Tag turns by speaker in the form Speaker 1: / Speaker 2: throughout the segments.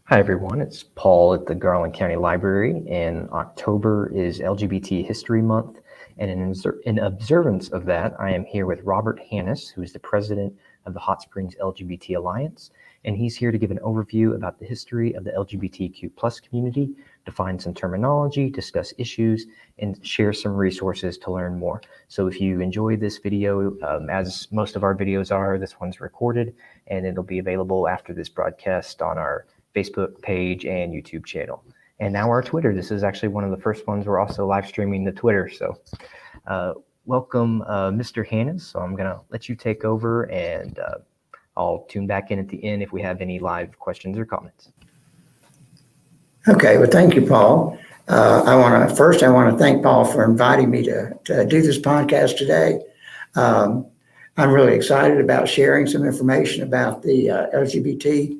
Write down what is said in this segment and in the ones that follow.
Speaker 1: Hi everyone, it's Paul at the Garland County Library, and October is LGBT History Month, and in observance of that, I am here with Robert Haness, who is the president of the Hot Springs LGBT Alliance, and he's here to give an overview about the history of the LGBTQ plus community, define some terminology, discuss issues, and share some resources to learn more. So if you enjoyed this video, as most of our videos are, this one's recorded, and it'll be available after this broadcast on our Facebook page and YouTube channel. And now our Twitter. This is actually one of the first ones we're also live streaming to Twitter. So welcome, Mr. Hannes. So I'm going to let you take over, and I'll tune back in at the end if we have any live questions or comments.
Speaker 2: Okay, well, thank you, Paul. I want to thank Paul for inviting me to do this podcast today. I'm really excited about sharing some information about the LGBT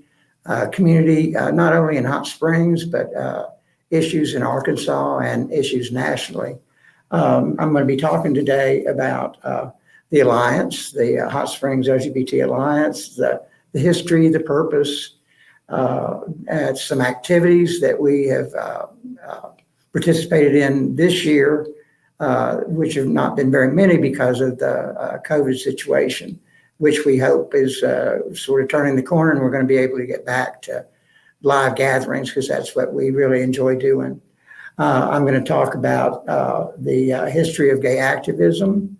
Speaker 2: community, not only in Hot Springs, but issues in Arkansas and issues nationally. I'm going to be talking today about the Alliance, the Hot Springs LGBT Alliance, the history, the purpose, and some activities that we have participated in this year, which have not been very many because of the COVID situation, which we hope is sort of turning the corner, and we're going to be able to get back to live gatherings because that's what we really enjoy doing. I'm going to talk about the history of gay activism.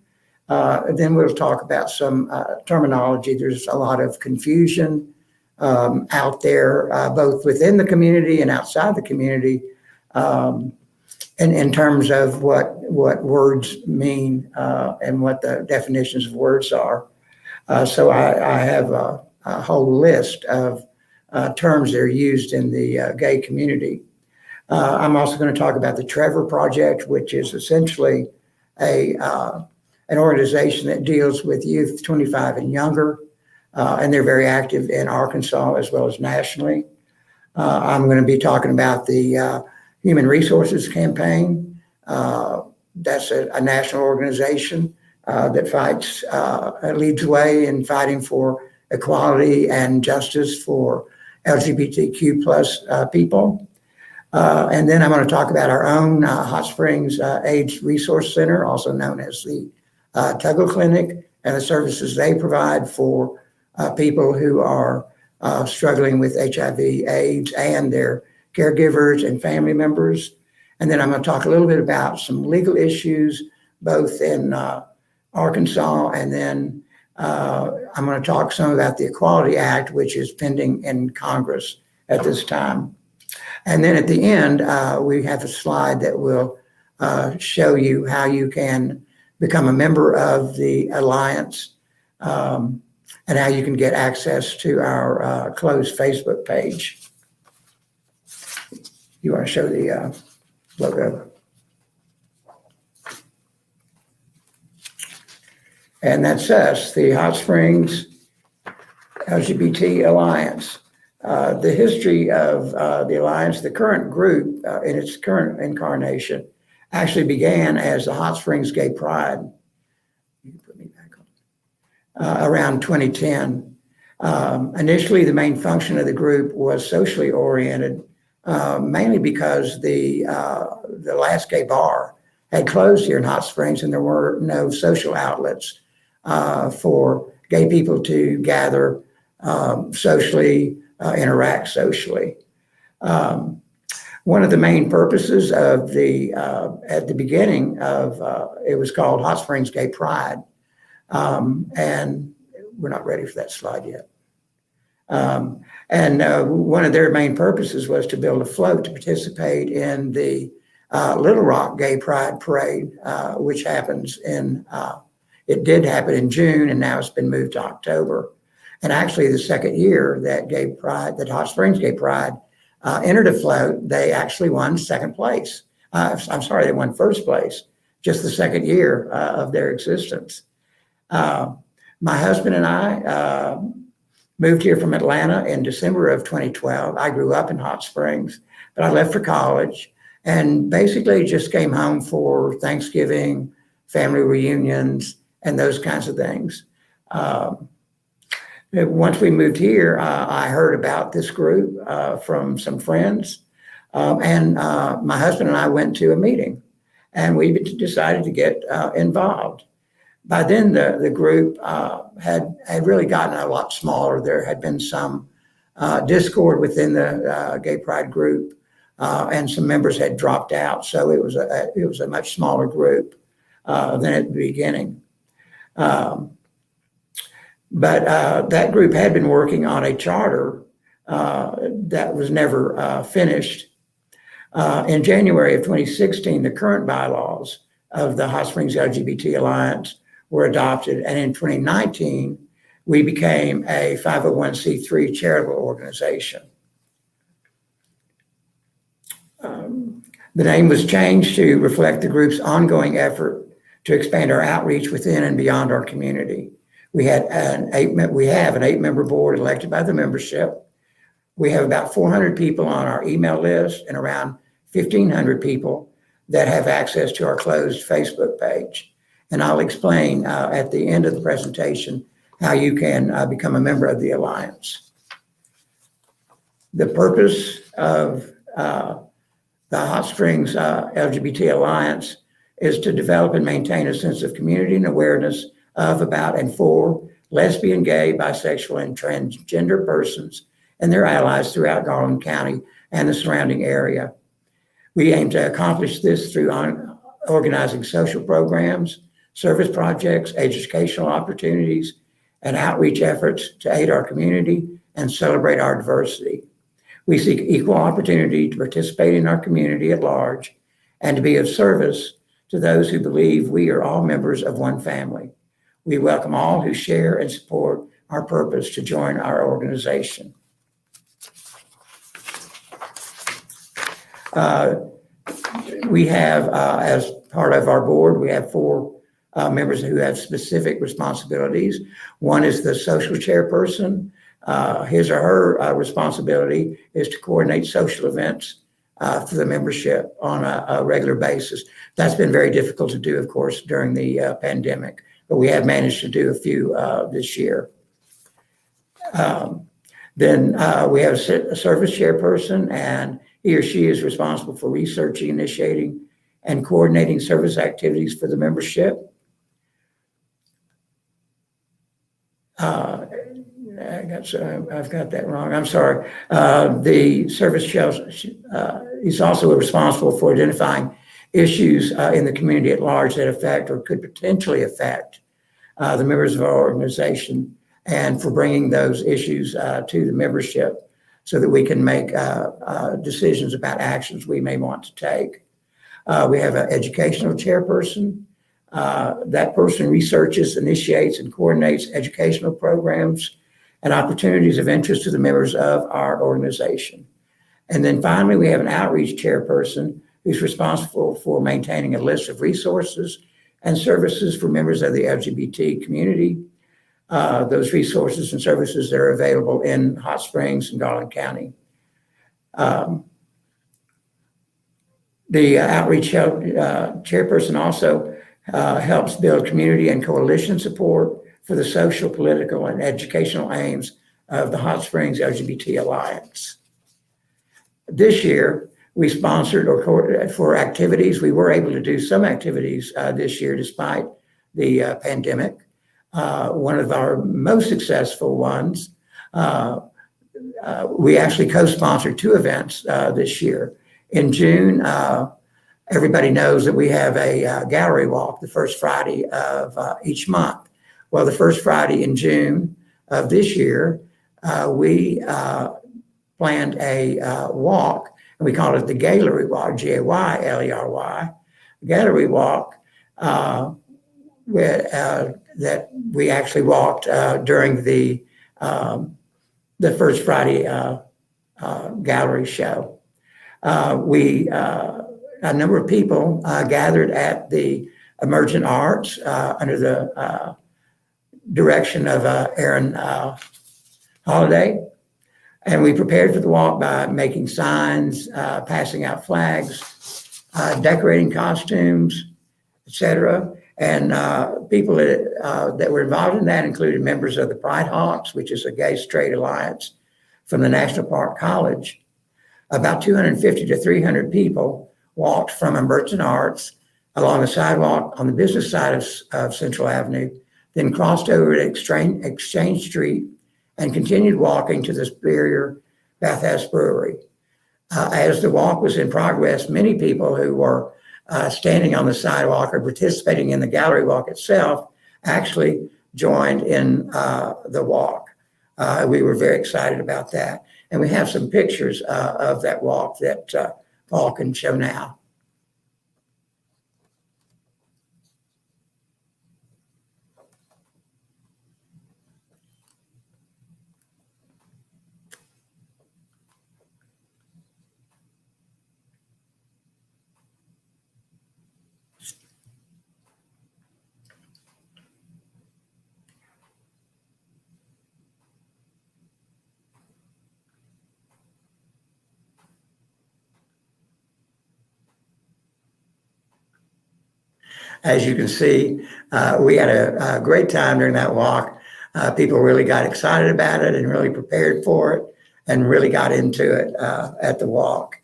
Speaker 2: Then we'll talk about some terminology. There's a lot of confusion out there, both within the community and outside the community, in terms of what words mean and what the definitions of words are. So I have a whole list of terms that are used in the gay community. I'm also going to talk about the Trevor Project, which is essentially an organization that deals with youth 25 and younger, and they're very active in Arkansas as well as nationally. I'm going to be talking about the Human Resources Campaign. That's a national organization that fights, leads the way in fighting for equality and justice for LGBTQ plus people. And then I'm going to talk about our own Hot Springs AIDS Resource Center, also known as the Tuggle Clinic, and the services they provide for people who are struggling with HIV, AIDS, and their caregivers and family members. And then I'm going to talk a little bit about some legal issues, both in Arkansas, and then I'm going to talk some about the Equality Act, which is pending in Congress at this time. And then at the end, we have a slide that will show you how you can become a member of the Alliance, and how you can get access to our closed Facebook page. You want to show the logo? And that's us, the Hot Springs LGBT Alliance. The history of the Alliance, the current group in its current incarnation, actually began as the Hot Springs Gay Pride. You can put me back on. Around 2010. Initially, the main function of the group was socially oriented, mainly because the last gay bar had closed here in Hot Springs, and there were no social outlets for gay people to gather socially, interact socially. One of the main purposes of the, at the beginning of, it was called Hot Springs Gay Pride. And we're not ready for that slide yet. One of their main purposes was to build a float to participate in the Little Rock Gay Pride Parade, which happens in, it did happen in June, and now it's been moved to October. And actually the second year that Gay Pride, that Hot Springs Gay Pride entered a float, they actually won second place. I'm sorry, they won first place, just the second year of their existence. My husband and I moved here from Atlanta in December of 2012. I grew up in Hot Springs, but I left for college and basically just came home for Thanksgiving, family reunions, and those kinds of things. Once we moved here, I heard about this group from some friends, and my husband and I went to a meeting, and we decided to get involved. By then, the group had really gotten a lot smaller. There had been some discord within the gay pride group, and some members had dropped out. So it was a much smaller group than at the beginning. But that group had been working on a charter that was never finished. In January of 2016, the current bylaws of the Hot Springs LGBT Alliance were adopted, and in 2019, we became a 501c3 charitable organization. The name was changed to reflect the group's ongoing effort to expand our outreach within and beyond our community. We have an 8-member board elected by the membership. We have about 400 people on our email list and around 1,500 people that have access to our closed Facebook page. And I'll explain at the end of the presentation how you can become a member of the Alliance. The purpose of the Hot Springs LGBT Alliance is to develop and maintain a sense of community and awareness of, about, and for lesbian, gay, bisexual, and transgender persons and their allies throughout Garland County and the surrounding area. We aim to accomplish this through organizing social programs, service projects, educational opportunities, and outreach efforts to aid our community and celebrate our diversity. We seek equal opportunity to participate in our community at large and to be of service to those who believe we are all members of one family. We welcome all who share and support our purpose to join our organization. We have, as part of our board, we have 4 members who have specific responsibilities. One is the social chairperson. His or her responsibility is to coordinate social events for the membership on a regular basis. That's been very difficult to do, of course, during the pandemic, but we have managed to do a few this year. Then we have a service chairperson, and he or she is responsible for researching, initiating, and coordinating service activities for the membership. I've got that wrong. I'm sorry. The service is also responsible for identifying issues in the community at large that affect or could potentially affect the members of our organization, and for bringing those issues to the membership so that we can make decisions about actions we may want to take. We have an educational chairperson. That person researches, initiates, and coordinates educational programs and opportunities of interest to the members of our organization. And then finally, we have an outreach chairperson who's responsible for maintaining a list of resources and services for members of the LGBT community. Those resources and services that are available in Hot Springs and Garland County. The outreach chairperson also helps build community and coalition support for the social, political, and educational aims of the Hot Springs LGBT Alliance. This year, we sponsored for activities. We were able to do some activities this year despite the pandemic. One of our most successful ones, we actually co-sponsored 2 events this year. In June, everybody knows that we have a gallery walk the first Friday of each month. Well, the first Friday in June of this year, we planned a walk, and we called it the Gallery Walk, G-A-Y-L-E-R-Y, Gallery Walk, that we actually walked during the first Friday gallery show. A number of people gathered at the Emergent Arts under the direction of Aaron Holiday. And we prepared for the walk by making signs, passing out flags, decorating costumes, etc. And people that were involved in that included members of the Pride Hawks, which is a gay straight alliance from the National Park College. About 250 to 300 people walked from Merchant Arts along the sidewalk on the business side of Central Avenue, then crossed over to Exchange Street and continued walking to the Superior Bathhouse Brewery. As the walk was in progress, many people who were standing on the sidewalk or participating in the gallery walk itself actually joined in the walk. We were very excited about that. And we have some pictures of that walk that Paul can show now. As you can see, we had a great time during that walk. People really got excited about it and really prepared for it and really got into it at the walk.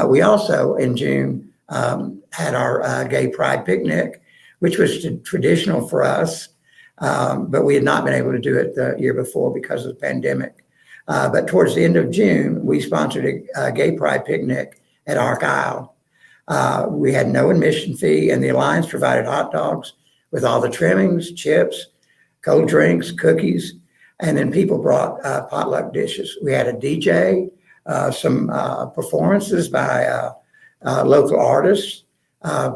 Speaker 2: We also, in June, had our Gay Pride picnic, which was traditional for us, but we had not been able to do it the year before because of the pandemic. But towards the end of June, we sponsored a Gay Pride picnic at Arc Isle. We had no admission fee, and the Alliance provided hot dogs with all the trimmings, chips, cold drinks, cookies, and then people brought potluck dishes. We had a DJ, some performances by local artists.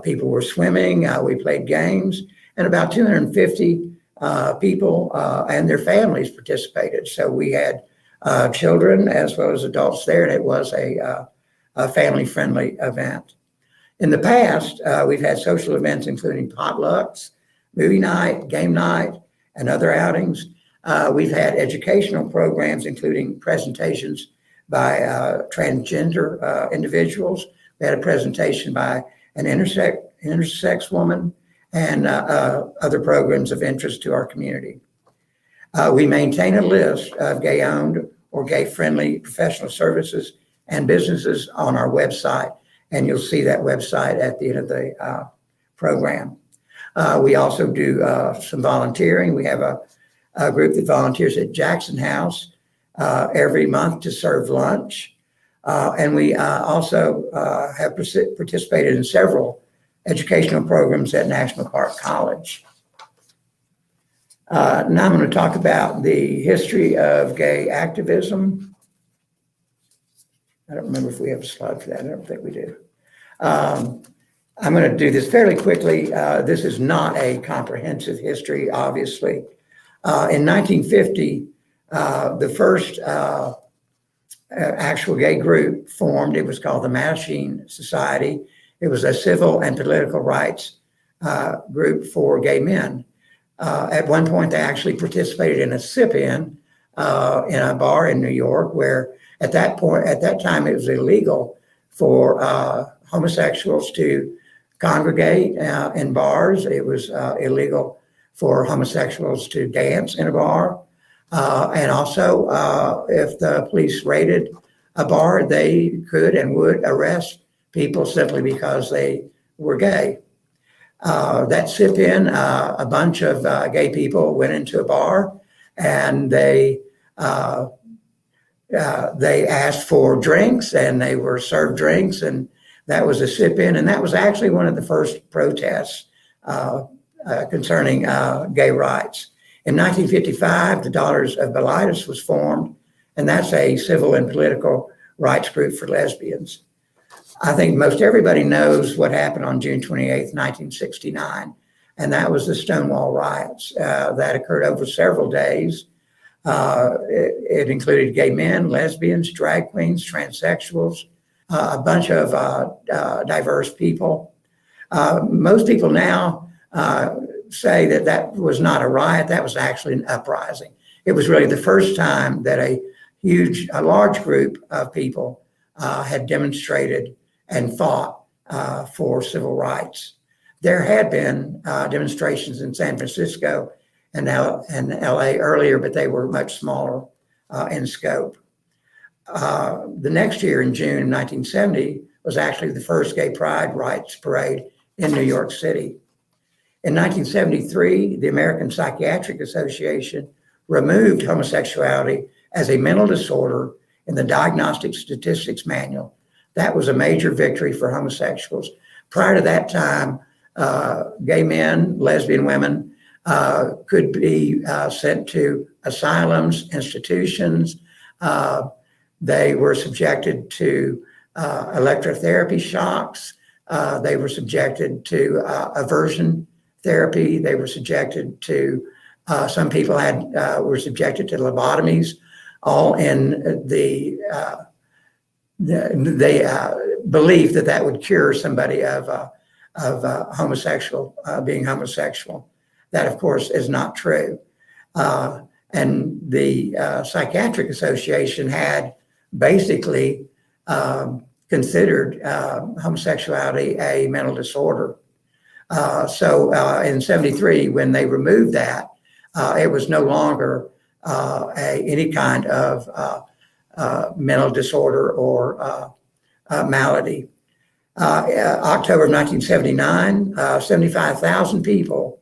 Speaker 2: People were swimming. We played games, and about 250 people and their families participated. So we had children as well as adults there, and it was a family-friendly event. In the past, we've had social events including potlucks, movie night, game night, and other outings. We've had educational programs including presentations by transgender individuals. We had a presentation by an intersex woman and other programs of interest to our community. We maintain a list of gay-owned or gay-friendly professional services and businesses on our website, and you'll see that website at the end of the program. We also do some volunteering. We have a group that volunteers at Jackson House every month to serve lunch. And we also have participated in several educational programs at National Park College. Now I'm going to talk about the history of gay activism. I don't remember if we have a slide for that. I don't think we do. I'm going to do this fairly quickly. This is not a comprehensive history, obviously. In 1950, the first actual gay group formed. It was called the Mattachine Society. It was a civil and political rights group for gay men. At one point, they actually participated in a sip-in a bar in New York, where at that time, it was illegal for homosexuals to congregate in bars. It was illegal for homosexuals to dance in a bar. And also, if the police raided a bar, they could and would arrest people simply because they were gay. That sip-in, a bunch of gay people went into a bar and they asked for drinks and they were served drinks, and that was a sip-in. And that was actually one of the first protests concerning gay rights. In 1955, the Daughters of Belitas was formed, and that's a civil and political rights group for lesbians. I think most everybody knows what happened on June 28th, 1969, and that was the Stonewall Riots. That occurred over several days. It included gay men, lesbians, drag queens, transsexuals, a bunch of diverse people. Most people now say that that was not a riot, that was actually an uprising. It was really the first time that a large group of people had demonstrated and fought for civil rights. There had been demonstrations in San Francisco and LA earlier, but they were much smaller in scope. The next year, in June 1970, was actually the first Gay Pride Rights Parade in New York City. In 1973, the American Psychiatric Association removed homosexuality as a mental disorder in the Diagnostic Statistics Manual. That was a major victory for homosexuals. Prior to that time, gay men, lesbian women could be sent to asylums, institutions. They were subjected to electrotherapy shocks. They were subjected to aversion therapy. They were subjected to, some people were subjected to lobotomies, all in the belief that that would cure somebody of homosexual, being homosexual. That, of course, is not true. And the Psychiatric Association had basically considered homosexuality a mental disorder. So in 73, when they removed that, it was no longer any kind of mental disorder or malady. October of 1979, 75,000 people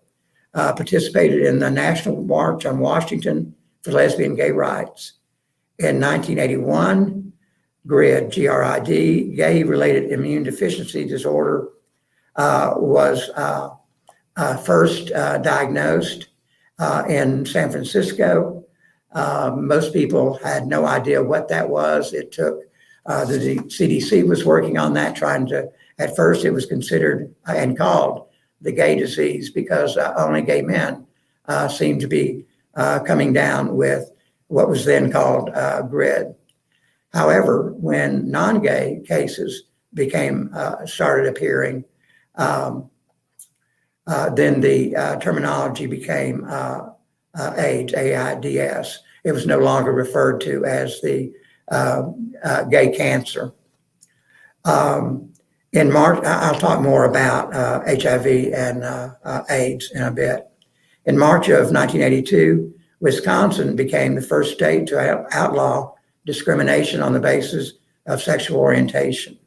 Speaker 2: participated in the National March on Washington for Lesbian Gay Rights. In 1981, GRID, G-R-I-D, Gay-Related Immune Deficiency Disorder, was first diagnosed in San Francisco. Most people had no idea what that was. It took, the CDC was working on that, at first it was considered and called the gay disease because only gay men seemed to be coming down with what was then called GRID. However, when non-gay cases started appearing, then the terminology became AIDS, AIDS. It was no longer referred to as the gay cancer. In March, I'll talk more about HIV and AIDS in a bit. In March of 1982, Wisconsin became the first state to outlaw discrimination on the basis of sexual orientation.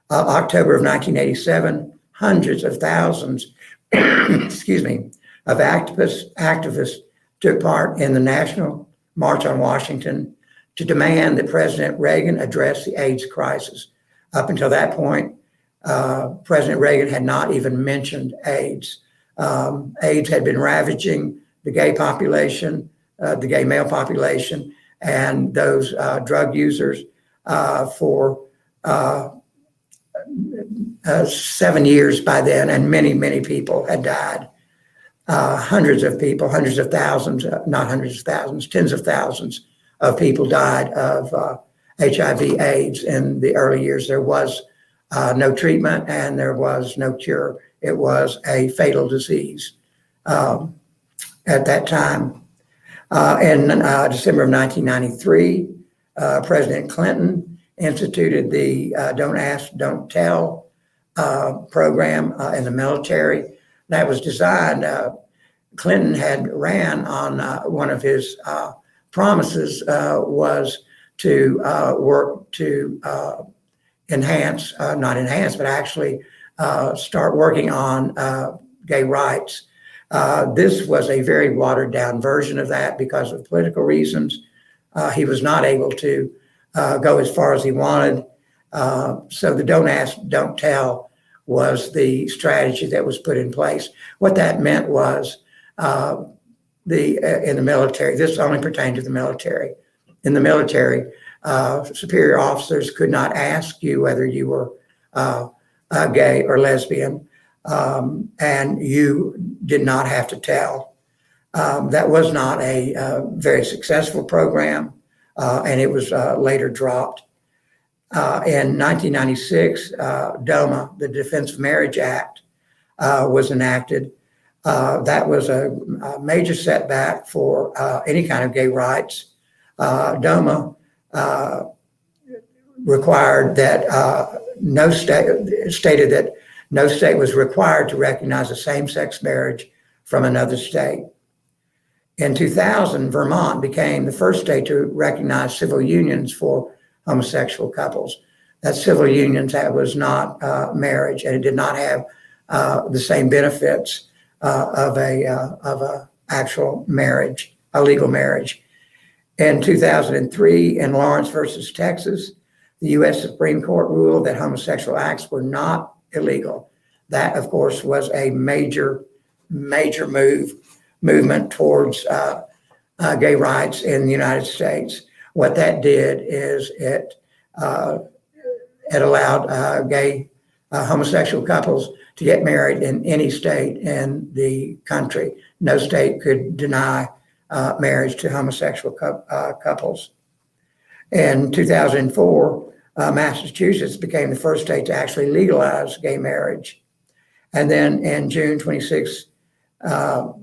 Speaker 2: October of 1987, hundreds of thousands, excuse me, of activists took part in the National March on Washington to demand that President Reagan address the AIDS crisis. Up until that point, President Reagan had not even mentioned AIDS. AIDS had been ravaging the gay population, the gay male population, and those drug users for 7 years by then, and many, many people had died. Hundreds of people, hundreds of thousands, not hundreds of thousands, tens of thousands of people died of HIV AIDS in the early years. There was no treatment and there was no cure. It was a fatal disease at that time. In December of 1993, President Clinton instituted the Don't Ask, Don't Tell program in the military. That was designed, Clinton had ran on one of his promises was to work to enhance, not enhance, but actually start working on gay rights. This was a very watered down version of that because of political reasons. He was not able to go as far as he wanted. So the Don't Ask, Don't Tell was the strategy that was put in place. What that meant was in the military, this only pertained to the military. In the military, superior officers could not ask you whether you were gay or lesbian, and you did not have to tell. That was not a very successful program, and it was later dropped. In 1996, DOMA, the Defense of Marriage Act, was enacted. That was a major setback for any kind of gay rights. DOMA stated that No state was required to recognize a same-sex marriage from another state. In 2000, Vermont became the first state to recognize civil unions for homosexual couples. That civil unions, that was not marriage, and it did not have the same benefits of a actual marriage, a legal marriage. In 2003, in Lawrence versus Texas, the U.S. Supreme Court ruled that homosexual acts were not illegal. That, of course, was a major movement towards gay rights in the United States. What that did is it allowed gay homosexual couples to get married in any state in the country. No state could deny marriage to homosexual couples. In 2004, Massachusetts became the first state to actually legalize gay marriage. And then in June 26, let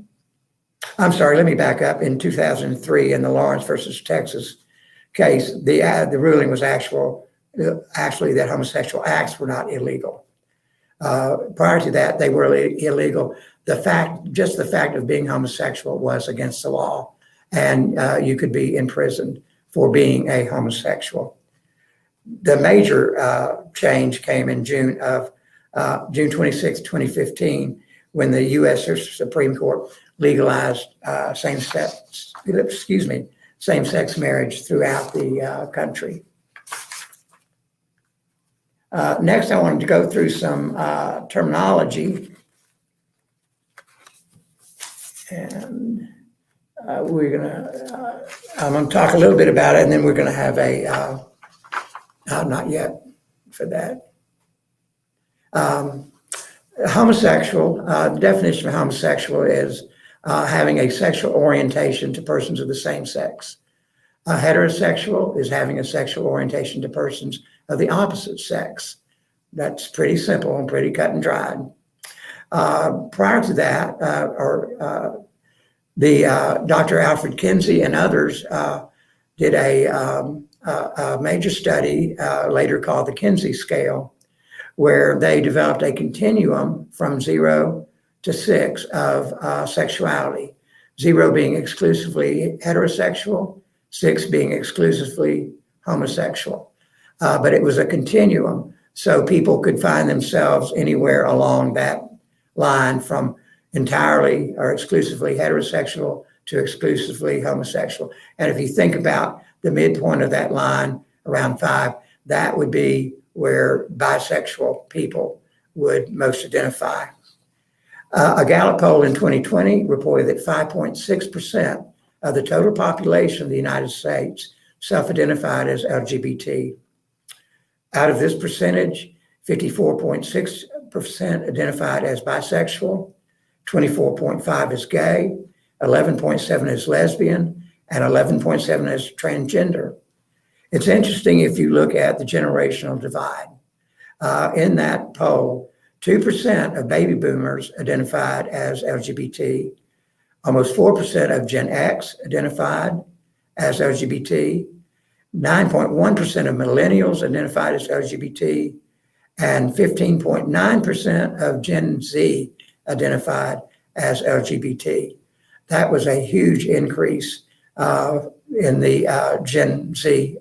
Speaker 2: me back up. In 2003, in the Lawrence versus Texas case, the ruling was actually that homosexual acts were not illegal. Prior to that, they were illegal. The fact of being homosexual was against the law, and you could be imprisoned for being a homosexual. The major change came in June 26, 2015, when the U.S. Supreme Court legalized same-sex marriage throughout the country. Next, I wanted to go through some terminology, and I'm going to talk a little bit about it, and then we're going to have not yet for that. Homosexual, the definition of homosexual is having a sexual orientation to persons of the same sex. Heterosexual is having a sexual orientation to persons of the opposite sex. That's pretty simple and pretty cut and dried. Prior to that, Dr. Alfred Kinsey and others did a major study, later called the Kinsey Scale, where they developed a continuum from 0 to 6 of sexuality, 0 being exclusively heterosexual, 6 being exclusively homosexual. But it was a continuum, so people could find themselves anywhere along that line from entirely or exclusively heterosexual to exclusively homosexual. And if you think about the midpoint of that line, around 5, that would be where bisexual people would most identify. A Gallup poll in 2020 reported that 5.6% of the total population of the United States self-identified as LGBT. Out of this percentage, 54.6% identified as bisexual, 24.5% as gay, 11.7% as lesbian, and 11.7% as transgender. It's interesting if you look at the generational divide. In that poll, 2% of baby boomers identified as LGBT, almost 4% of Gen X identified as LGBT, 9.1% of millennials identified as LGBT, and 15.9% of Gen Z identified as LGBT. That was a huge increase in the Gen Z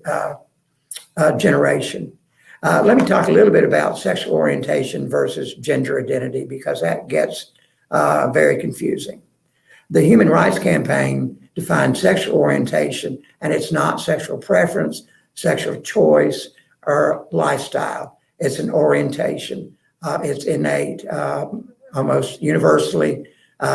Speaker 2: generation. Let me talk a little bit about sexual orientation versus gender identity, because that gets very confusing. The Human Rights Campaign defines sexual orientation, and it's not sexual preference, sexual choice, or lifestyle. It's an orientation. It's innate. Almost universally,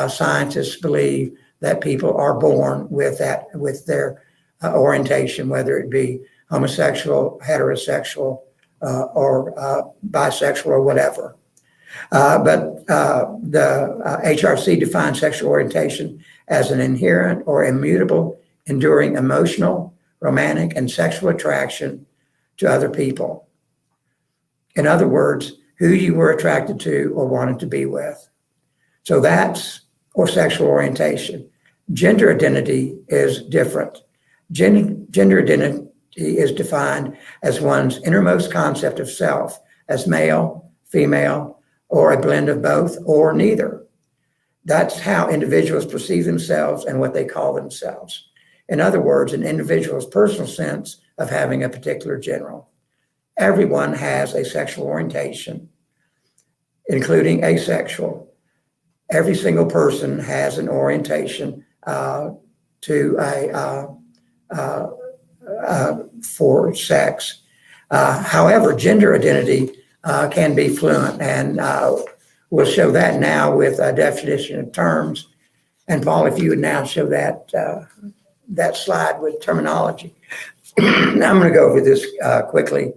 Speaker 2: scientists believe that people are born with their orientation, whether it be homosexual, heterosexual, or bisexual, or whatever. But the HRC defines sexual orientation as an inherent or immutable, enduring emotional, romantic, and sexual attraction to other people. In other words, who you were attracted to or wanted to be with. So that's sexual orientation. Gender identity is different. Gender identity is defined as one's innermost concept of self as male, female, or a blend of both, or neither. That's how individuals perceive themselves and what they call themselves. In other words, an individual's personal sense of having a particular gender. Everyone has a sexual orientation, including asexual. Every single person has an orientation for sex. However, gender identity can be fluent, and we'll show that now with a definition of terms. And Paul, if you would now show that slide with terminology. Now I'm going to go over this quickly.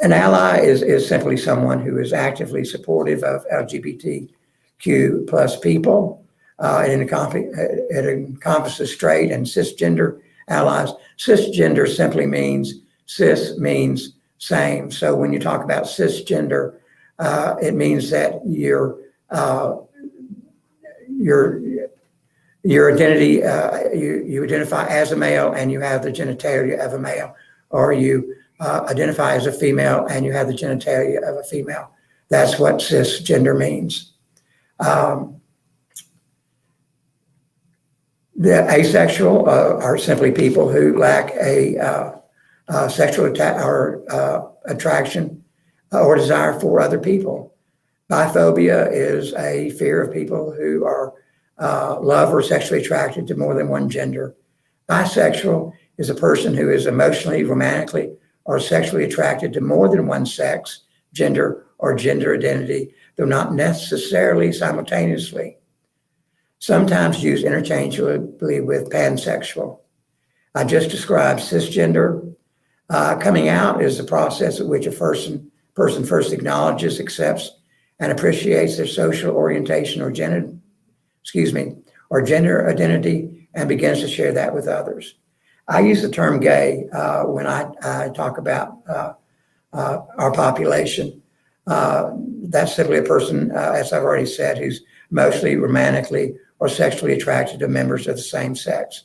Speaker 2: An ally is simply someone who is actively supportive of LGBTQ plus people. It encompasses straight and cisgender allies. Cisgender simply means, cis means same. So when you talk about cisgender, it means that your identity, you identify as a male and you have the genitalia of a male, or you identify as a female and you have the genitalia of a female. That's what cisgender means. The asexual are simply people who lack a sexual attraction or desire for other people. Biphobia is a fear of people who are love or sexually attracted to more than one gender. Bisexual is a person who is emotionally, romantically, or sexually attracted to more than one sex, gender, or gender identity, though not necessarily simultaneously. Sometimes used interchangeably with pansexual. I just described cisgender. Coming out is the process at which a person first acknowledges, accepts, and appreciates their social orientation or gender identity and begins to share that with others. I use the term gay when I talk about our population. That's simply a person, as I've already said, who's mostly romantically or sexually attracted to members of the same sex.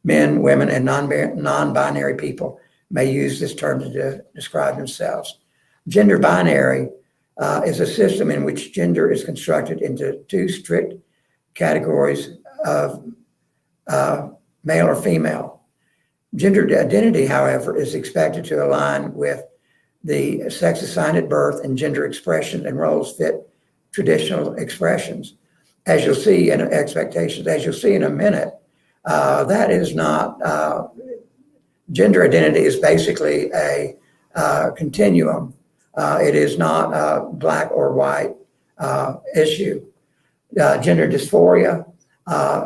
Speaker 2: Men, women, and non-binary people may use this term to describe themselves. Gender binary is a system in which gender is constructed into two strict categories of male or female. Gender identity, however, is expected to align with the sex assigned at birth, and gender expression and roles fit traditional expressions. As you'll see in expectations, as you'll see in a minute, that is not, gender identity is basically a continuum. It is not a black or white issue. Gender dysphoria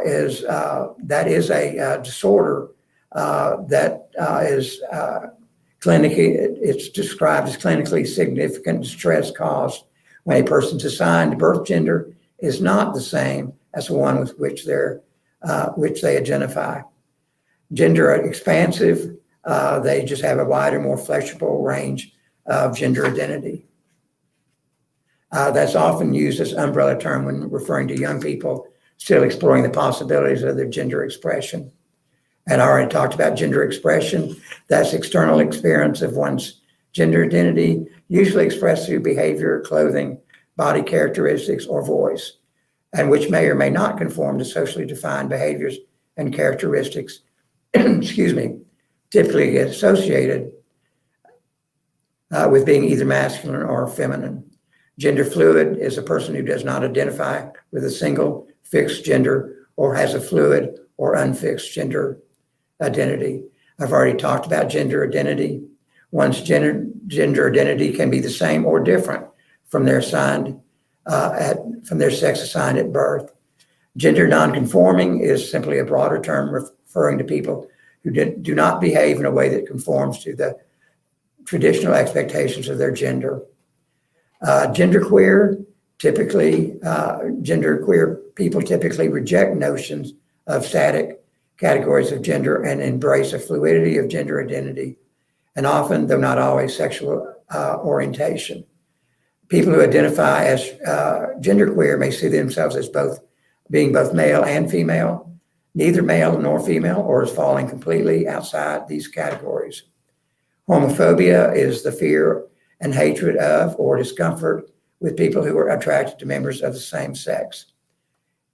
Speaker 2: is a disorder that is clinically, it's described as clinically significant distress caused when a person's assigned birth gender is not the same as the one with which they identify. Gender expansive, they just have a wider, more flexible range of gender identity. That's often used as an umbrella term when referring to young people still exploring the possibilities of their gender expression. And I already talked about gender expression. That's external experience of one's gender identity, usually expressed through behavior, clothing, body characteristics, or voice, and which may or may not conform to socially defined behaviors and characteristics, typically associated with being either masculine or feminine. Gender fluid is a person who does not identify with a single fixed gender or has a fluid or unfixed gender identity. I've already talked about gender identity. One's gender identity can be the same or different from their sex assigned at birth. Gender non-conforming is simply a broader term referring to people who do not behave in a way that conforms to the traditional expectations of their gender. Genderqueer people typically reject notions of static categories of gender and embrace a fluidity of gender identity, and often, though not always, sexual orientation. People who identify as genderqueer may see themselves as being both male and female, neither male nor female, or as falling completely outside these categories. Homophobia is the fear and hatred of or discomfort with people who are attracted to members of the same sex.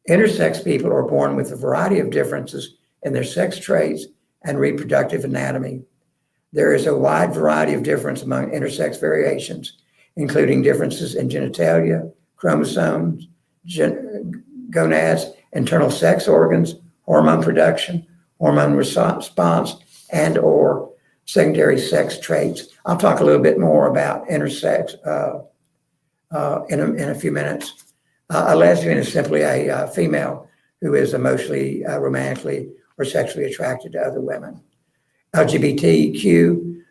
Speaker 2: Intersex people are born with a variety of differences in their sex traits and reproductive anatomy. There is a wide variety of difference among intersex variations, including differences in genitalia, chromosomes, gonads, internal sex organs, hormone production, hormone response, and or secondary sex traits. I'll talk a little bit more about intersex in a few minutes. A lesbian is simply a female who is emotionally, romantically, or sexually attracted to other women. LGBTQ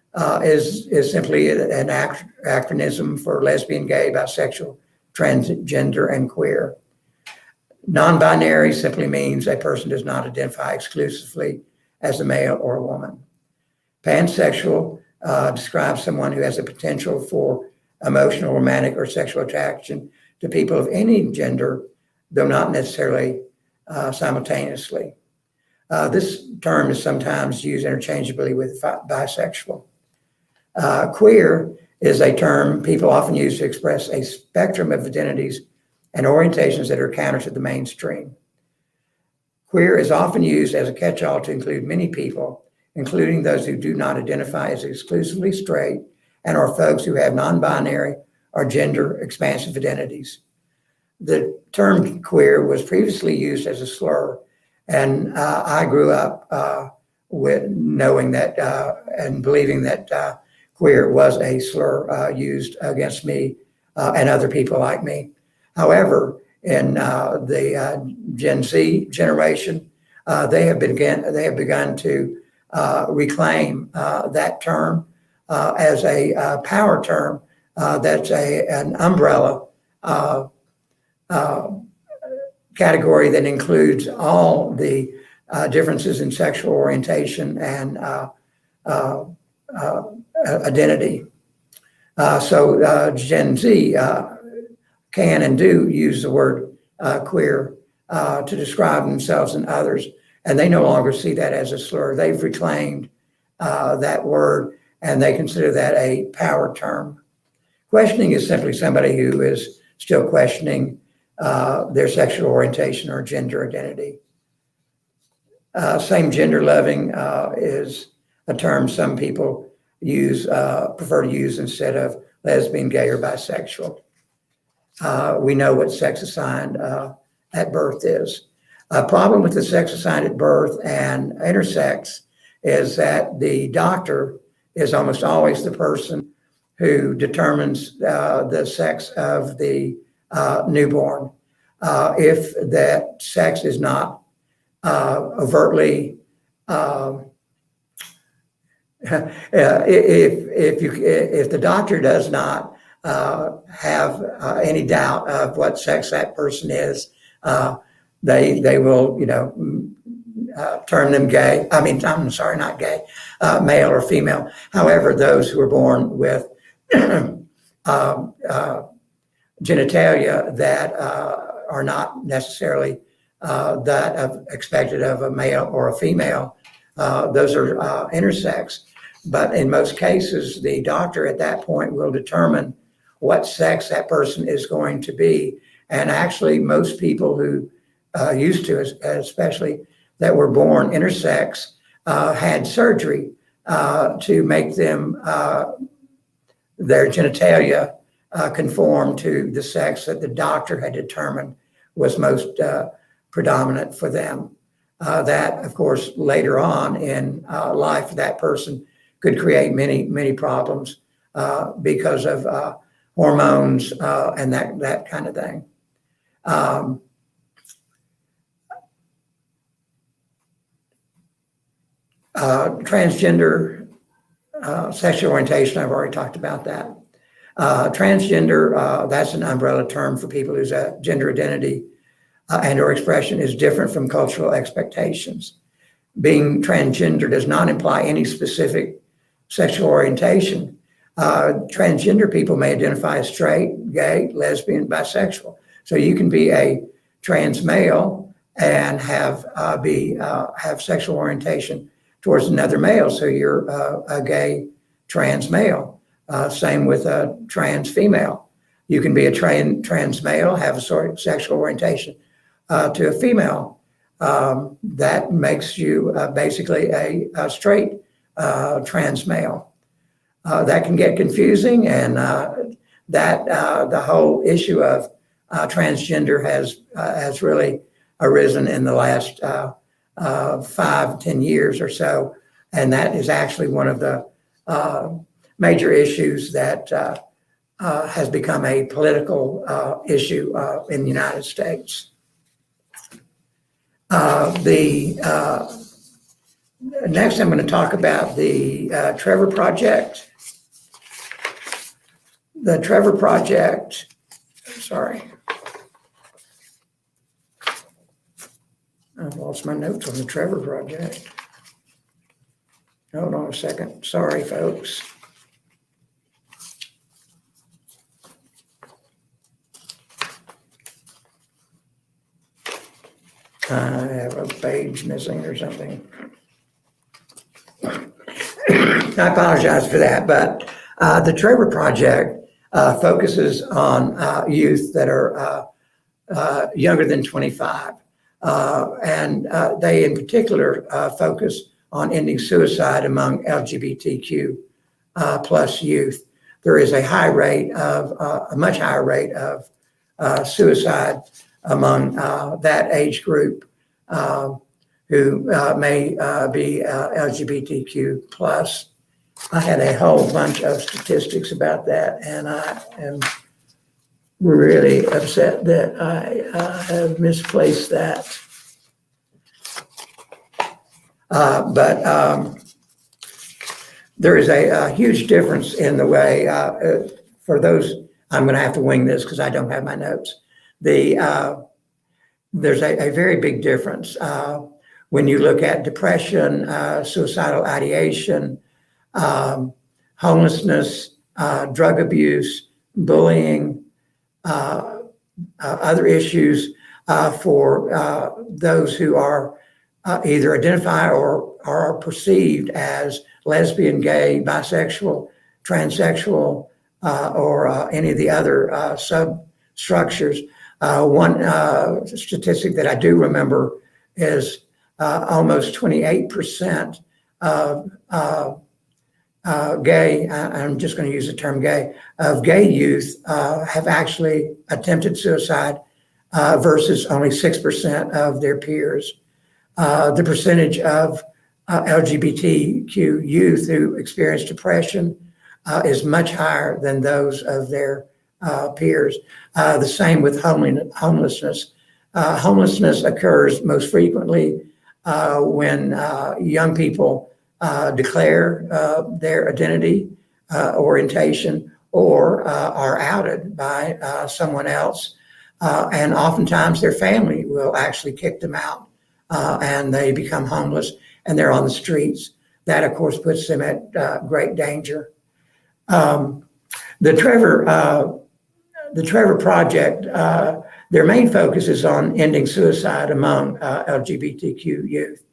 Speaker 2: is simply an acronym for lesbian, gay, bisexual, transgender, and queer. Non-binary simply means a person does not identify exclusively as a male or a woman. Pansexual describes someone who has a potential for emotional, romantic, or sexual attraction to people of any gender, though not necessarily simultaneously. This term is sometimes used interchangeably with bisexual. Queer is a term people often use to express a spectrum of identities and orientations that are counter to the mainstream. Queer is often used as a catch-all to include many people, including those who do not identify as exclusively straight and are folks who have non-binary or gender expansive identities. The term queer was previously used as a slur, and I grew up with knowing that and believing that queer was a slur used against me and other people like me. However, in the Gen Z generation, they have begun to reclaim that term as a power term that's an umbrella category that includes all the differences in sexual orientation and identity. So Gen Z can and do use the word queer to describe themselves and others, and they no longer see that as a slur. They've reclaimed that word, and they consider that a power term. Questioning is simply somebody who is still questioning their sexual orientation or gender identity. Same gender loving is a term some people prefer to use instead of lesbian, gay, or bisexual. We know what sex assigned at birth is. A problem with the sex assigned at birth and intersex is that the doctor is almost always the person who determines the sex of the newborn. If that sex is not overtly, if the doctor does not have any doubt of what sex that person is, they will, term them gay. I'm sorry, not gay, male or female. However, those who are born with genitalia that are not necessarily expected of a male or a female, those are intersex. But in most cases, the doctor at that point will determine what sex that person is going to be. And actually, most people who used to, especially that were born intersex, had surgery to make them, their genitalia conform to the sex that the doctor had determined was most predominant for them. That, of course, later on in life, that person could create many problems because of hormones and that kind of thing. Transgender sexual orientation, I've already talked about that. Transgender, that's an umbrella term for people whose gender identity and or expression is different from cultural expectations. Being transgender does not imply any specific sexual orientation. Transgender people may identify as straight, gay, lesbian, bisexual. So you can be a trans male and have sexual orientation towards another male. So you're a gay trans male. Same with a trans female. You can be a trans male, have a sort of sexual orientation to a female. That makes you basically a straight trans male. That can get confusing, and the whole issue of transgender has really arisen in the last 5-10 years or so, and that is actually one of the major issues that has become a political issue in the United States. Next, I'm going to talk about the Trevor Project. The Trevor Project, sorry. I've lost my notes on the Trevor Project. Hold on a second. Sorry, folks. I have a page missing or something. I apologize for that, but the Trevor Project focuses on youth that are younger than 25. And they in particular focus on ending suicide among LGBTQ plus youth. There is a much higher rate of suicide among that age group who may be LGBTQ plus. I had a whole bunch of statistics about that, and I am really upset that I have misplaced that. But there is a huge difference in the way, for those, I'm going to have to wing this because I don't have my notes. There's a very big difference when you look at depression, suicidal ideation, homelessness, drug abuse, bullying, other issues for those who are either identify or are perceived as lesbian, gay, bisexual, transsexual, or any of the other substructures. One statistic that I do remember is almost 28% of gay, I'm just going to use the term gay, of gay youth have actually attempted suicide versus only 6% of their peers. The percentage of LGBTQ youth who experience depression is much higher than those of their peers. The same with homelessness. Homelessness occurs most frequently when young people declare their identity, orientation, or are outed by someone else. And oftentimes their family will actually kick them out and they become homeless and they're on the streets. That, of course, puts them at great danger. The Trevor Project, their main focus is on ending suicide among LGBTQ youth.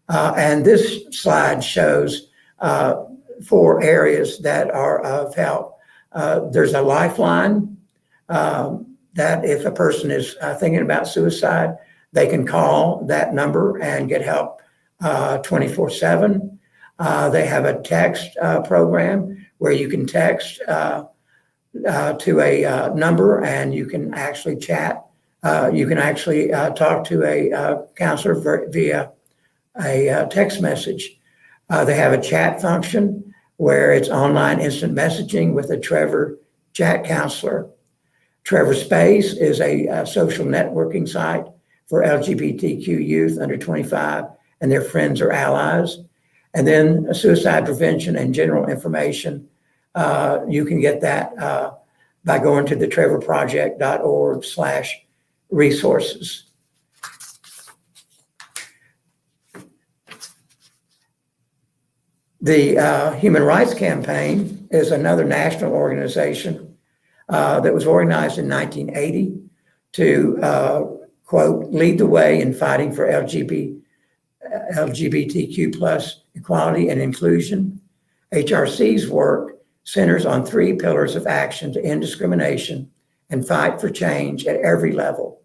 Speaker 2: And this slide shows 4 areas that are of help. There's a lifeline that if a person is thinking about suicide, they can call that number and get help 24/7. They have a text program where you can text to a number and you can actually chat. You can actually talk to a counselor via a text message. They have a chat function where it's online instant messaging with a Trevor chat counselor. Trevor Space is a social networking site for LGBTQ youth under 25 and their friends or allies. And then suicide prevention and general information. You can get that by going to the trevorproject.org/resources. The Human Rights Campaign is another national organization that was organized in 1980 to, quote, lead the way in fighting for LGBTQ plus equality and inclusion. HRC's work centers on three pillars of action to end discrimination and fight for change at every level.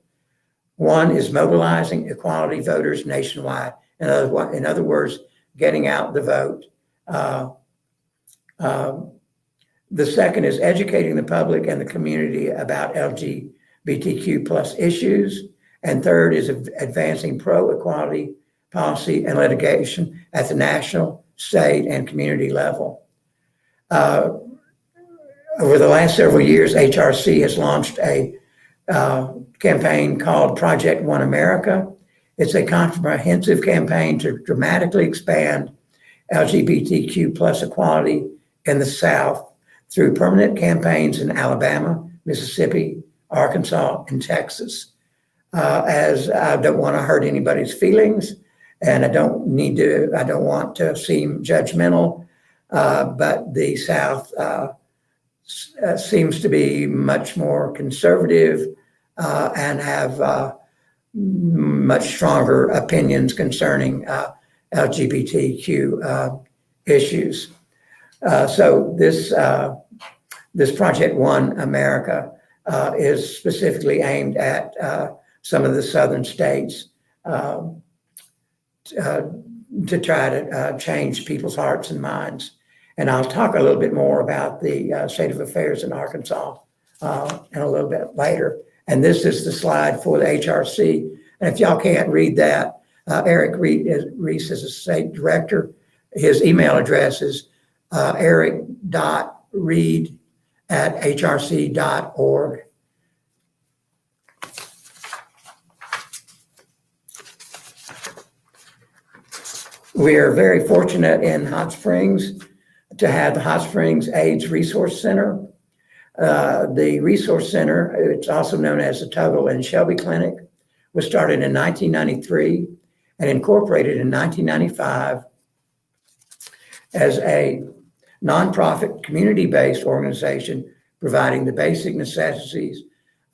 Speaker 2: One is mobilizing equality voters nationwide. In other words, getting out the vote. The second is educating the public and the community about LGBTQ plus issues. And third is advancing pro-equality policy and litigation at the national, state, and community level. Over the last several years, HRC has launched a campaign called Project One America. It's a comprehensive campaign to dramatically expand LGBTQ plus equality in the South through permanent campaigns in Alabama, Mississippi, Arkansas, and Texas. As I don't want to hurt anybody's feelings, and I don't want to seem judgmental, but the South seems to be much more conservative and have much stronger opinions concerning LGBTQ issues. So this Project One America is specifically aimed at some of the southern states to try to change people's hearts and minds. And I'll talk a little bit more about the state of affairs in Arkansas in a little bit later. And this is the slide for the HRC. And if y'all can't read that, Eric Reese is a state director. His email address is eric.reed@hrc.org. We are very fortunate in Hot Springs to have the Hot Springs AIDS Resource Center. The Resource Center, it's also known as the Tuggle and Shelby Clinic, was started in 1993 and incorporated in 1995 as a nonprofit community-based organization providing the basic necessities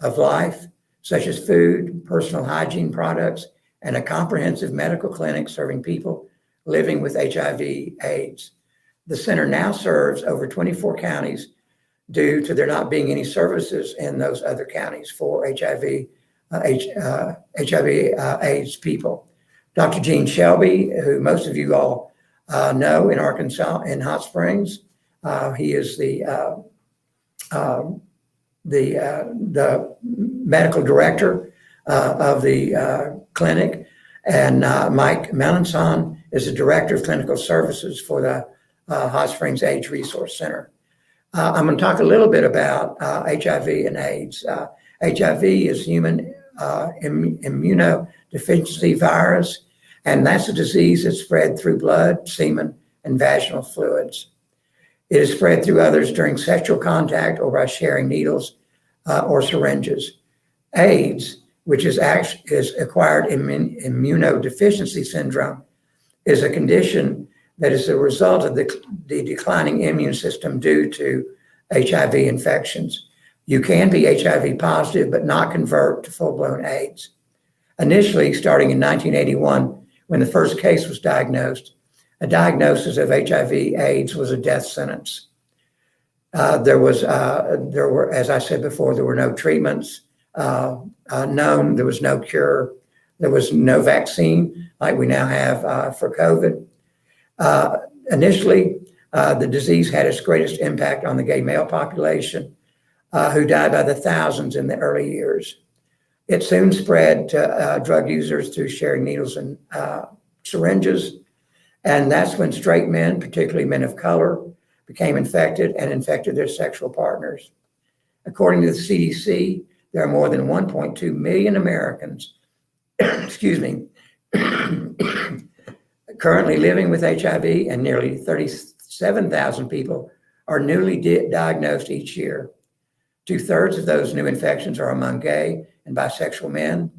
Speaker 2: of life, such as food, personal hygiene products, and a comprehensive medical clinic serving people living with HIV/AIDS. The center now serves over 24 counties due to there not being any services in those other counties for HIV/AIDS people. Dr. Jean Shelby, who most of you all know in Arkansas, in Hot Springs, he is the medical director of the clinic, and Mike Melanson is the director of clinical services for the Hot Springs AIDS Resource Center. I'm going to talk a little bit about HIV and AIDS. HIV is human immunodeficiency virus, and that's a disease that's spread through blood, semen, and vaginal fluids. It is spread through others during sexual contact or by sharing needles or syringes. AIDS, which is acquired immunodeficiency syndrome, is a condition that is a result of the declining immune system due to HIV infections. You can be HIV positive, but not convert to full-blown AIDS. Initially, starting in 1981, when the first case was diagnosed, a diagnosis of HIV/AIDS was a death sentence. There were, as I said before, there were no treatments known. There was no cure. There was no vaccine like we now have for COVID. Initially, the disease had its greatest impact on the gay male population, who died by the thousands in the early years. It soon spread to drug users through sharing needles and syringes. And that's when straight men, particularly men of color, became infected and infected their sexual partners. According to the CDC, there are more than 1.2 million Americans, excuse me, currently living with HIV, and nearly 37,000 people are newly diagnosed each year. 2/3 of those new infections are among gay and bisexual men,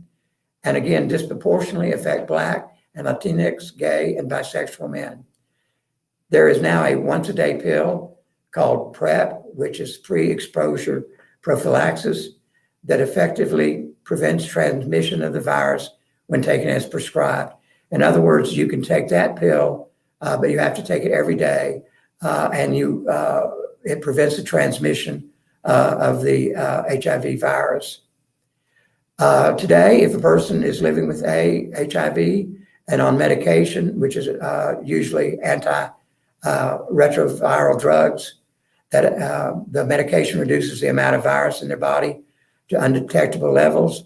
Speaker 2: and again, disproportionately affect Black and Latinx, gay, and bisexual men. There is now a once-a-day pill called PrEP, which is pre-exposure prophylaxis, that effectively prevents transmission of the virus when taken as prescribed. In other words, you can take that pill, but you have to take it every day, and you it prevents the transmission of the HIV virus. Today, if a person is living with HIV and on medication, which is usually antiretroviral drugs, that the medication reduces the amount of virus in their body to undetectable levels.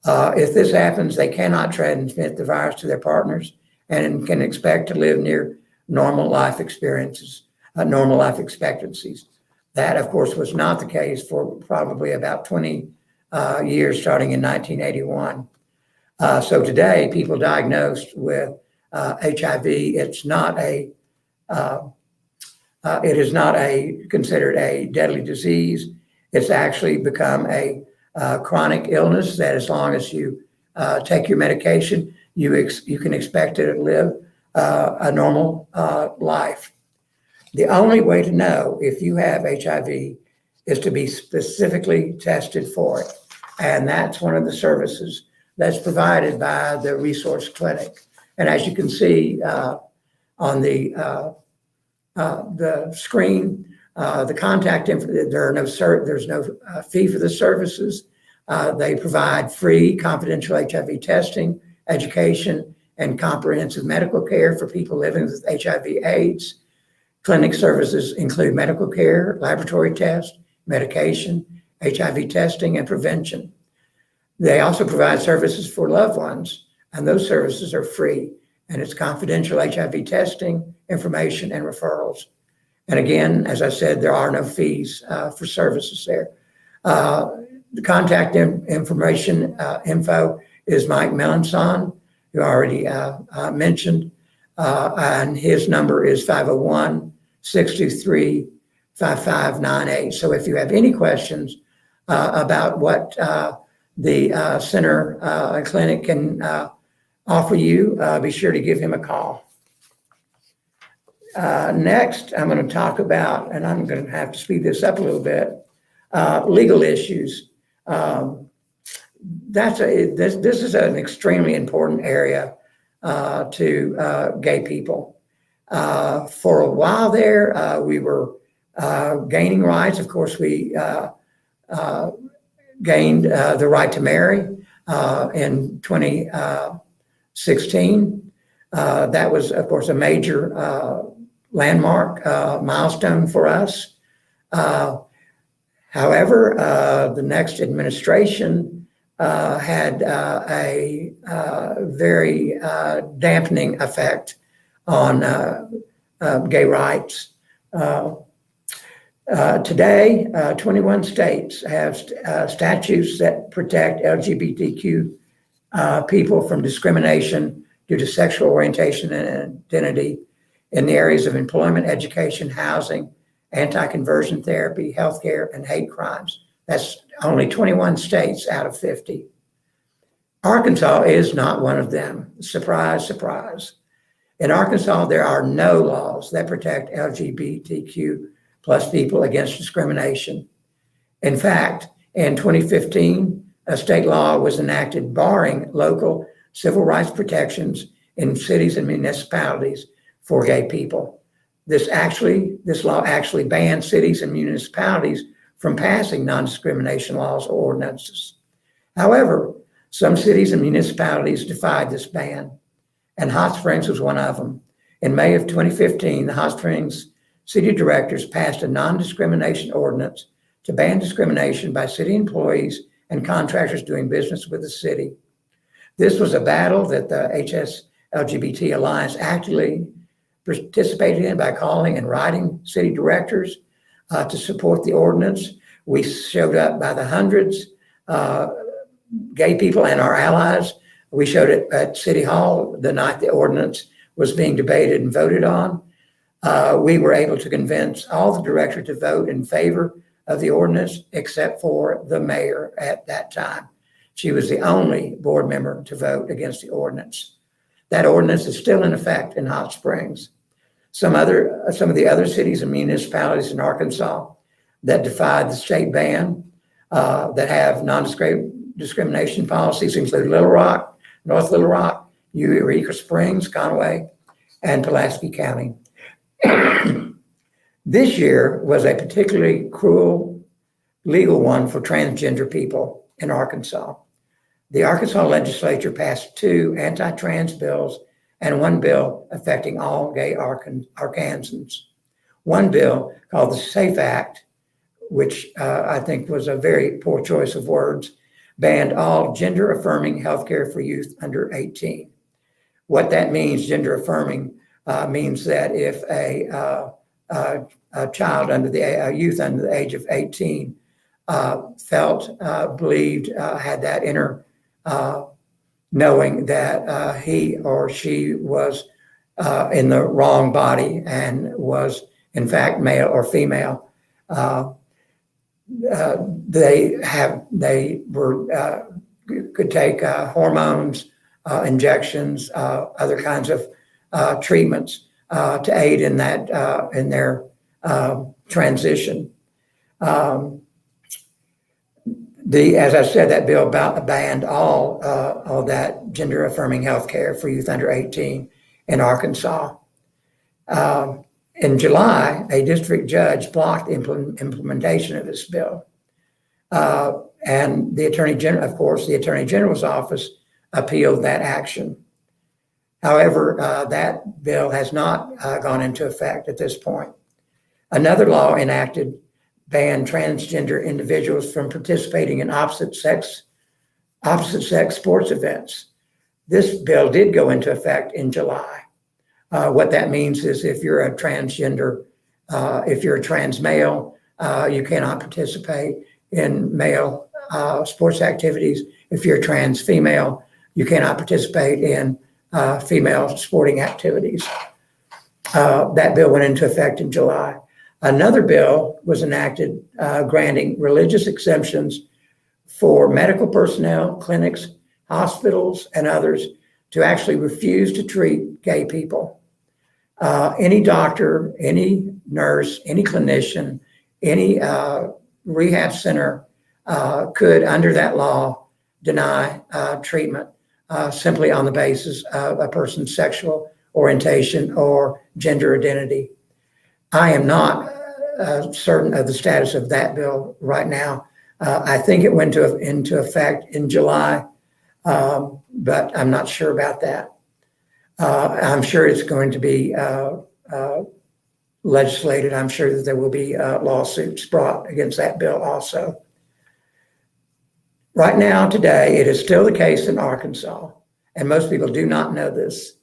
Speaker 2: If this happens, they cannot transmit the virus to their partners and can expect to live near normal life experiences, normal life expectancies. That, of course, was not the case for probably about 20 years, starting in 1981. So today, people diagnosed with HIV, it is not considered a deadly disease. It's actually become a chronic illness that, as long as you take your medication, you can expect to live a normal life. The only way to know if you have HIV is to be specifically tested for it. And that's one of the services that's provided by the resource clinic. And as you can see on the screen, the contact information, there's no fee for the services. They provide free confidential HIV testing, education, and comprehensive medical care for people living with HIV/AIDS. Clinic services include medical care, laboratory tests, medication, HIV testing, and prevention. They also provide services for loved ones, and those services are free, and it's confidential HIV testing, information, and referrals. And again, as I said, there are no fees for services there. The contact information info is Mike Melanson, who I already mentioned, and his number is 501-623-5598. So if you have any questions about what the center and clinic can offer you, be sure to give him a call. Next, I'm going to talk about, and I'm going to have to speed this up a little bit, legal issues. This is an extremely important area to gay people. For a while there, we were gaining rights. Of course, we gained the right to marry in 2016. That was, of course, a major landmark milestone for us. However, the next administration had a very dampening effect on gay rights. Today, 21 states have statutes that protect LGBTQ people from discrimination due to sexual orientation and identity in the areas of employment, education, housing, anti-conversion therapy, healthcare, and hate crimes. That's only 21 states out of 50. Arkansas is not one of them. Surprise, surprise. In Arkansas, there are no laws that protect LGBTQ plus people against discrimination. In fact, in 2015, a state law was enacted barring local civil rights protections in cities and municipalities for gay people. This law actually bans cities and municipalities from passing non-discrimination laws or ordinances. However, some cities and municipalities defied this ban, and Hot Springs was one of them. In May of 2015, the Hot Springs city directors passed a non-discrimination ordinance to ban discrimination by city employees and contractors doing business with the city. This was a battle that the LGBT Alliance actively participated in by calling and writing city directors to support the ordinance. We showed up by the hundreds, gay people and our allies. We showed it at City Hall the night the ordinance was being debated and voted on. We were able to convince all the directors to vote in favor of the ordinance, except for the mayor at that time. She was the only board member to vote against the ordinance. That ordinance is still in effect in Hot Springs. Some of the other cities and municipalities in Arkansas that defied the state ban, that have non-discrimination policies include Little Rock, North Little Rock, Eureka Springs, Conway, and Pulaski County. This year was a particularly cruel legal one for transgender people in Arkansas. The Arkansas legislature passed 2 anti-trans bills and 1 bill affecting all gay Arkansans. One bill called the SAFE Act, which I think was a very poor choice of words, banned all gender-affirming healthcare for youth under 18. What that means, gender-affirming, means that if a child a youth under the age of 18 felt, believed, had that inner knowing that he or she was in the wrong body and was in fact male or female, they could take hormones, injections, other kinds of treatments to aid in that in their transition. As I said, that bill banned all that gender affirming health care for youth under 18 in Arkansas. In July, a district judge blocked the implementation of this bill. And the Attorney General, of course, the Attorney General's office appealed that action. However, that bill has not gone into effect at this point. Another law enacted banned transgender individuals from participating in opposite sex sports events. This bill did go into effect in July. What that means is if you're a transgender, if you're a trans male, you cannot participate in male sports activities. If you're a trans female, you cannot participate in female sporting activities. That bill went into effect in July. Another bill was enacted granting religious exemptions for medical personnel, clinics, hospitals, and others to actually refuse to treat gay people. Any doctor, any nurse, any clinician, any rehab center could, under that law, deny treatment simply on the basis of a person's sexual orientation or gender identity. I am not certain of the status of that bill right now. I think it went into effect in July, but I'm not sure about that. I'm sure it's going to be legislated. I'm sure that there will be lawsuits brought against that bill also. Right now, today, it is still the case in Arkansas, and most people do not know this,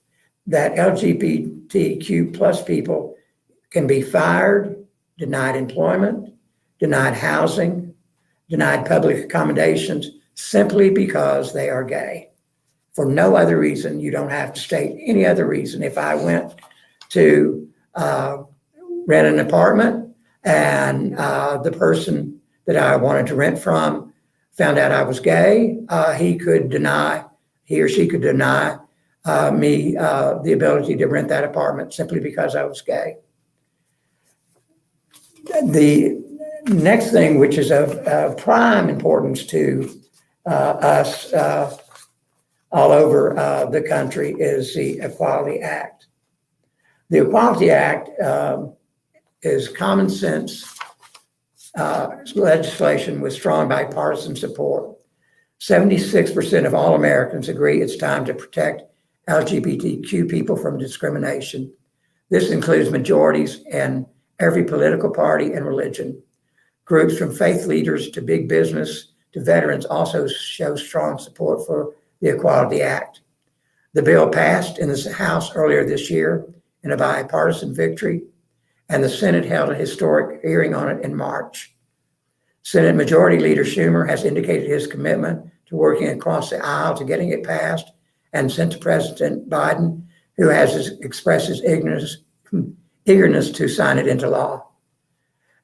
Speaker 2: that LGBTQ plus people can be fired, denied employment, denied housing, denied public accommodations simply because they are gay. For no other reason. You don't have to state any other reason. If I went to rent an apartment and the person that I wanted to rent from found out I was gay, he or she could deny me the ability to rent that apartment simply because I was gay. The next thing, which is of prime importance to us all over the country, is the Equality Act. The Equality Act is common sense legislation with strong bipartisan support. 76% of all Americans agree it's time to protect LGBTQ people from discrimination. This includes majorities in every political party and religion. Groups from faith leaders to big business to veterans also show strong support for the Equality Act. The bill passed in the House earlier this year in a bipartisan victory, and the Senate held a historic hearing on it in March. Senate Majority Leader Schumer has indicated his commitment to working across the aisle to getting it passed and sent to President Biden, who has expressed his eagerness to sign it into law.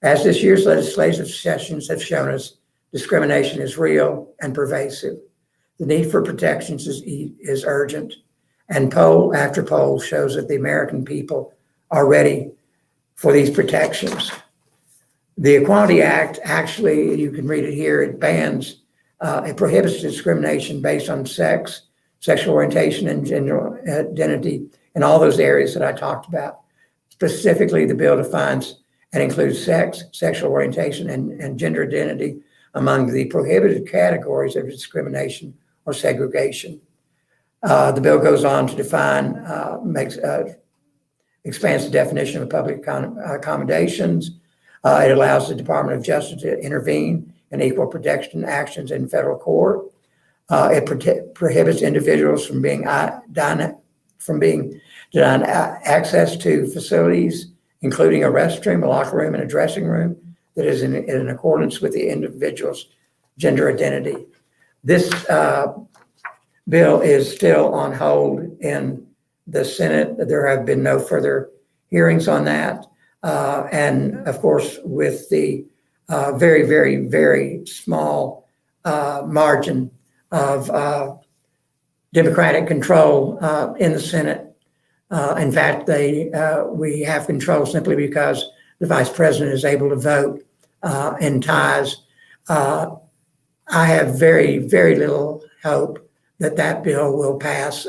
Speaker 2: As this year's legislative sessions have shown us, discrimination is real and pervasive. The need for protections is urgent, and poll after poll shows that the American people are ready for these protections. The Equality Act, actually, you can read it here, it bans, it prohibits discrimination based on sex, sexual orientation, and gender identity in all those areas that I talked about. Specifically, the bill defines and includes sex, sexual orientation, and gender identity among the prohibited categories of discrimination or segregation. The bill goes on to define, expands the definition of public accommodations. It allows the Department of Justice to intervene in equal protection actions in federal court. It prohibits individuals from being denied access to facilities, including a restroom, a locker room, and a dressing room that is in accordance with the individual's gender identity. This bill is still on hold in the Senate. There have been no further hearings on that. And of course, with the very, very, very small margin of Democratic control in the Senate. In fact, we have control simply because the vice president is able to vote in ties. I have very, very little hope that bill will pass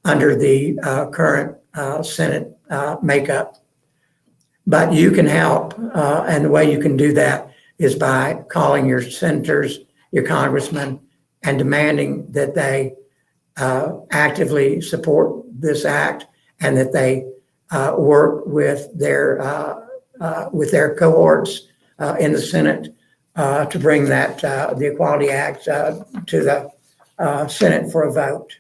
Speaker 2: under the current Senate makeup. But you can help, and the way you can do that is by calling your senators, your congressmen, and demanding that they actively support this act and that they work with their cohorts in the Senate to bring that the Equality Act to the Senate for a vote.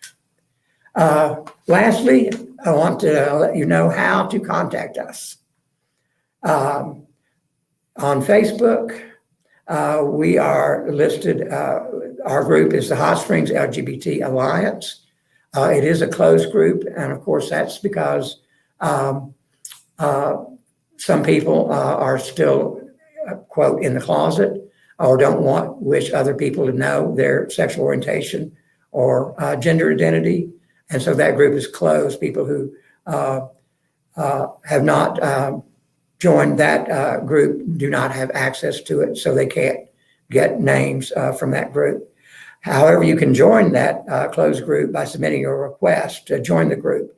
Speaker 2: Lastly, I want to let you know how to contact us. On Facebook, we are listed, our group is the Hot Springs LGBT Alliance. It is a closed group, and of course that's because some people are still, quote, in the closet or don't wish other people to know their sexual orientation or gender identity. And so that group is closed. People who have not joined that group do not have access to it, so they can't get names from that group. However, you can join that closed group by submitting a request to join the group.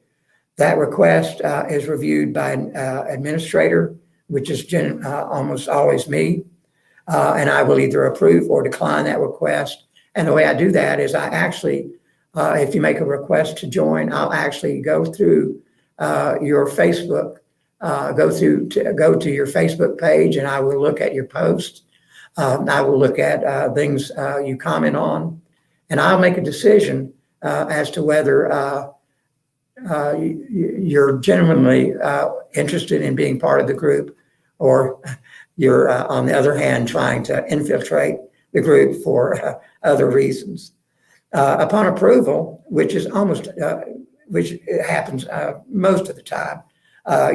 Speaker 2: That request is reviewed by an administrator, which is almost always me, and I will either approve or decline that request. And the way I do that is I actually, if you make a request to join, I'll actually go through your Facebook, go to your Facebook page, and I will look at your posts. I will look at things you comment on, and I'll make a decision as to whether you're genuinely interested in being part of the group, or you're, on the other hand, trying to infiltrate the group for other reasons. Upon approval, which happens most of the time,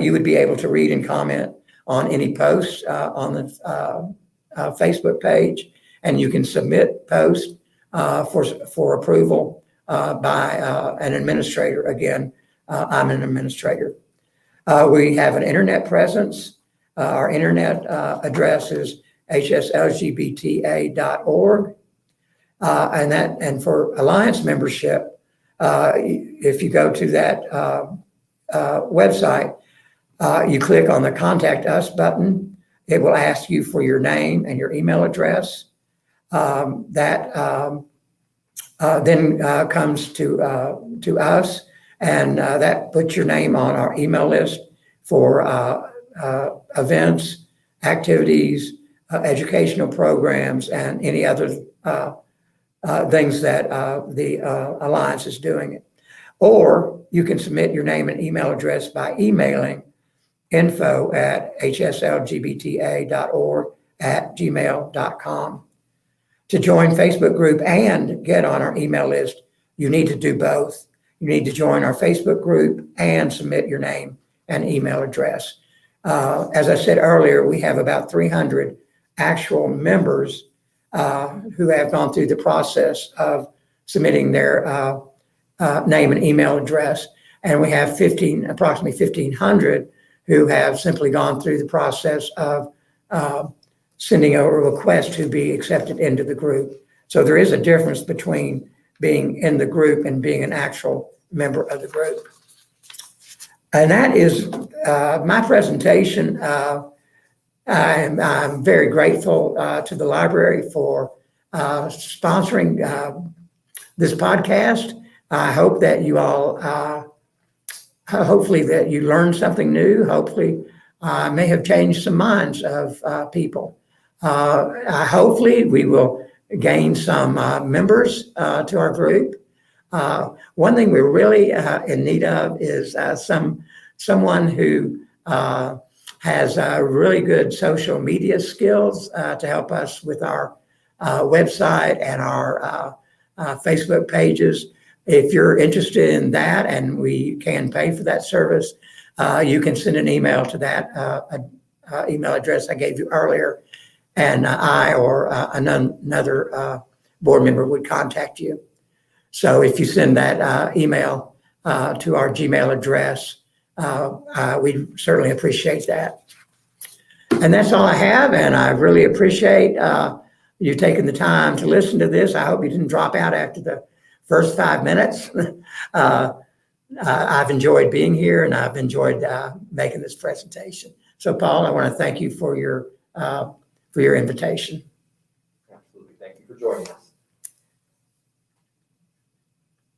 Speaker 2: you would be able to read and comment on any posts on the Facebook page, and you can submit posts for approval by an administrator. Again, I'm an administrator. We have an internet presence. Our internet address is hslgbta.org. And for Alliance membership, if you go to that website, you click on the Contact Us button. It will ask you for your name and your email address. That then comes to us, and that puts your name on our email list for events, activities, educational programs, and any other things that the Alliance is doing. Or you can submit your name and email address by emailing info@hslgbta.org@gmail.com. To join Facebook group and get on our email list, you need to do both. You need to join our Facebook group and submit your name and email address. As I said earlier, we have about 300 actual members who have gone through the process of submitting their name and email address. And we have approximately 1,500 who have simply gone through the process of sending a request to be accepted into the group. So there is a difference between being in the group and being an actual member of the group. And that is my presentation. I'm very grateful to the library for sponsoring this podcast. I hope that you all, hopefully that you learned something new. Hopefully may have changed some minds of people. Hopefully we will gain some members to our group. One thing we're really in need of is someone who has really good social media skills to help us with our website and our Facebook pages. If you're interested in that and we can pay for that service, you can send an email to that email address I gave you earlier, and I or another board member would contact you. So if you send that email to our Gmail address, we certainly appreciate that. And that's all I have, and I really appreciate you taking the time to listen to this. I hope you didn't drop out after the first 5 minutes. I've enjoyed being here, and I've enjoyed making this presentation. So, Paul, I want to thank you for your invitation.
Speaker 1: Absolutely. Thank you for joining us.